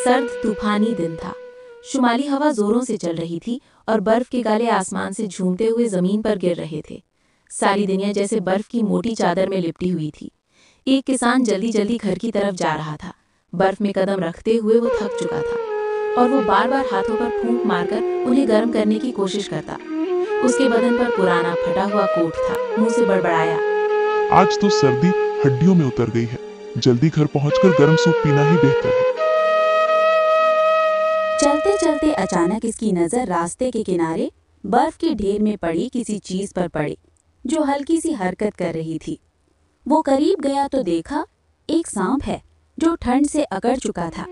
सर्द तूफानी दिन था। शुमाली हवा जोरों से चल रही थी और बर्फ के गाले आसमान से झूमते हुए जमीन पर गिर रहे थे। सारी दुनिया जैसे बर्फ की मोटी चादर में लिपटी हुई थी। एक किसान जल्दी जल्दी घर की तरफ जा रहा था। बर्फ में कदम रखते हुए वो थक चुका था और वो बार बार हाथों पर फूंक मारकर उन्हें गर्म करने की कोशिश करता। उसके बदन पर पुराना फटा हुआ कोट था। मुंह से बड़बड़ाया, आज तो सर्दी हड्डियों में उतर गई है। जल्दी घर पहुंचकर गर्म सूप पीना ही बेहतर है। चलते चलते अचानक इसकी नजर रास्ते के किनारे बर्फ के ढेर में पड़ी किसी चीज पर पड़ी जो हल्की सी हरकत कर रही थी। वो करीब गया तो देखा एक सांप है जो ठंड से अकड़ चुका था,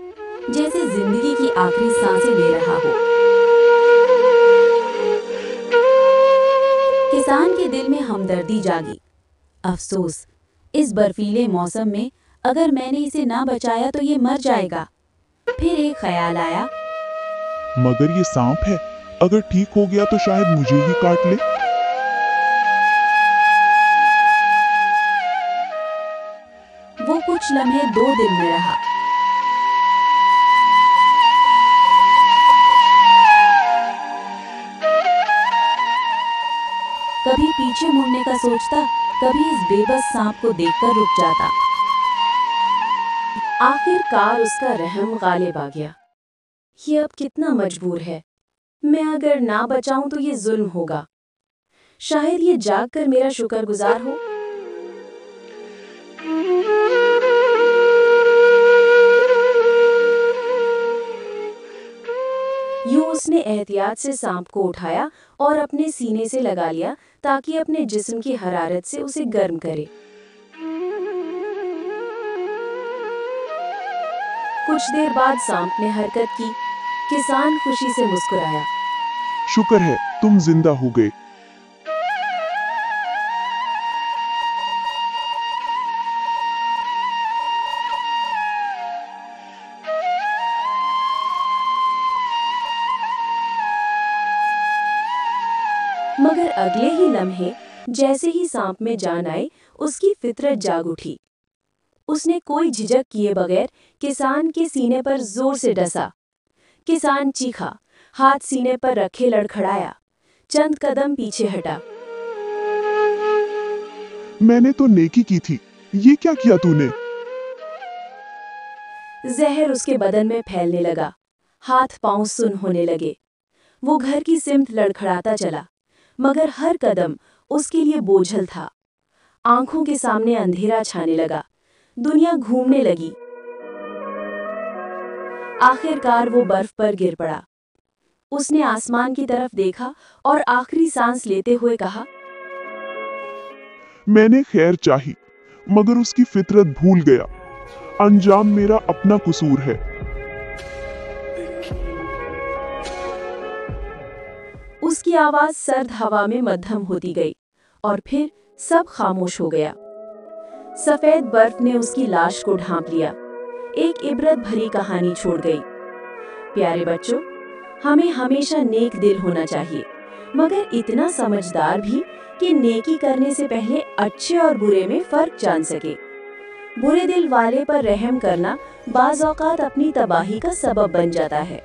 जैसे जिंदगी की आखिरी सांसें ले रहा हो। किसान के दिल में हमदर्दी जागी। अफसोस, इस बर्फीले मौसम में अगर मैंने इसे ना बचाया तो ये मर जाएगा। फिर एक ख्याल आया, मगर ये सांप है, अगर ठीक हो गया तो शायद मुझे ही काट ले। वो कुछ लम्हे दो दिल में रहा। कभी पीछे मुड़ने का सोचता, कभी इस बेबस सांप को देखकर रुक जाता। आखिरकार उसका रहम गालिब आ गया। ये अब कितना मजबूर है। मैं अगर ना बचाऊं तो ये जुल्म होगा। शायद ये जागकर मेरा शुक्रगुजार हो। यूं उसने एहतियात से सांप को उठाया और अपने सीने से लगा लिया ताकि अपने जिस्म की हरारत से उसे गर्म करे। कुछ देर बाद सांप ने हरकत की। किसान खुशी से मुस्कुराया। शुक्र है तुम जिंदा हो गए। मगर अगले ही लम्हे जैसे ही सांप में जान आई, उसकी फितरत जाग उठी। उसने कोई झिझक किए बगैर किसान के सीने पर जोर से डसा। किसान चीखा, हाथ सीने पर रखे लड़खड़ाया, चंद कदम पीछे हटा। मैंने तो नेकी की थी, ये क्या किया तूने? जहर उसके बदन में फैलने लगा। हाथ पांव सुन्न होने लगे। वो घर की सिमत लड़खड़ाता चला, मगर हर कदम उसके लिए बोझल था। आंखों के सामने अंधेरा छाने लगा। दुनिया घूमने लगी। आखिरकार वो बर्फ पर गिर पड़ा। उसने आसमान की तरफ देखा और आखिरी सांस लेते हुए कहा, मैंने खैर चाही, मगर उसकी फितरत भूल गया। अंजाम मेरा अपना कसूर है। उसकी आवाज सर्द हवा में मध्यम होती गई और फिर सब खामोश हो गया। सफेद बर्फ ने उसकी लाश को ढांप लिया। एक इबरत भरी कहानी छोड़ गई। प्यारे बच्चों, हमें हमेशा नेक दिल होना चाहिए, मगर इतना समझदार भी कि नेकी करने से पहले अच्छे और बुरे में फर्क जान सके। बुरे दिल वाले पर रहम करना बाज़ औक़ात अपनी तबाही का सबब बन जाता है।